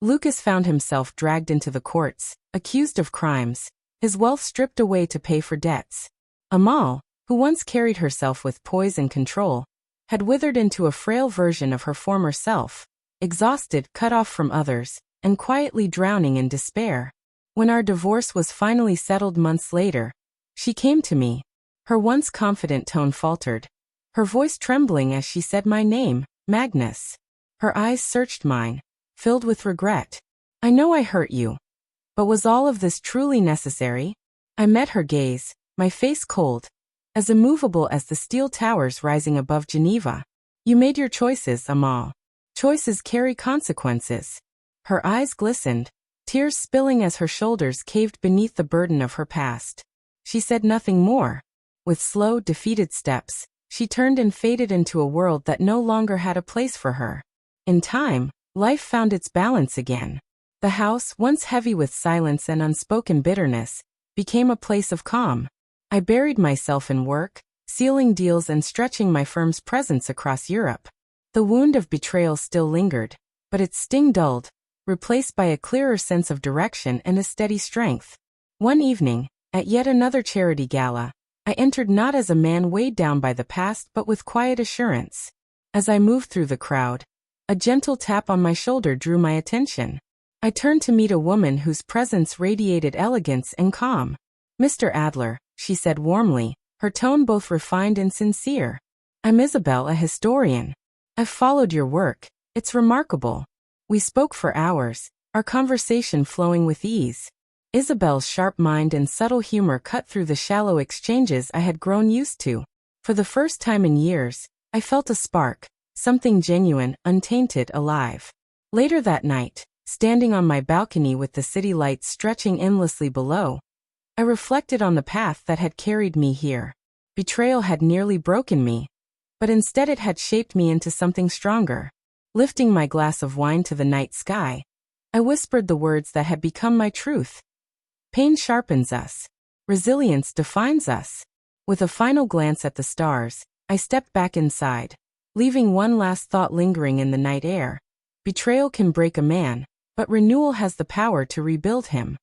Lucas found himself dragged into the courts, accused of crimes, his wealth stripped away to pay for debts. Amal, who once carried herself with poise and control, had withered into a frail version of her former self, exhausted, cut off from others, and quietly drowning in despair. When our divorce was finally settled months later, she came to me. Her once confident tone faltered, her voice trembling as she said my name, Magnus. Her eyes searched mine, filled with regret. I know I hurt you. But was all of this truly necessary? I met her gaze, my face cold, as immovable as the steel towers rising above Geneva. You made your choices, Amal. Choices carry consequences. Her eyes glistened, tears spilling as her shoulders caved beneath the burden of her past. She said nothing more. With slow, defeated steps, she turned and faded into a world that no longer had a place for her. In time, life found its balance again. The house, once heavy with silence and unspoken bitterness, became a place of calm. I buried myself in work, sealing deals and stretching my firm's presence across Europe. The wound of betrayal still lingered, but its sting dulled, replaced by a clearer sense of direction and a steady strength. One evening, at yet another charity gala, I entered not as a man weighed down by the past but with quiet assurance. As I moved through the crowd, a gentle tap on my shoulder drew my attention. I turned to meet a woman whose presence radiated elegance and calm. Mr. Adler, she said warmly, her tone both refined and sincere. I'm Isabel, a historian. I've followed your work. It's remarkable. We spoke for hours, our conversation flowing with ease. Isabel's sharp mind and subtle humor cut through the shallow exchanges I had grown used to. For the first time in years, I felt a spark, something genuine, untainted, alive. Later that night, standing on my balcony with the city lights stretching endlessly below, I reflected on the path that had carried me here. Betrayal had nearly broken me, but instead it had shaped me into something stronger. Lifting my glass of wine to the night sky, I whispered the words that had become my truth. Pain sharpens us. Resilience defines us. With a final glance at the stars, I stepped back inside, leaving one last thought lingering in the night air. Betrayal can break a man, but renewal has the power to rebuild him.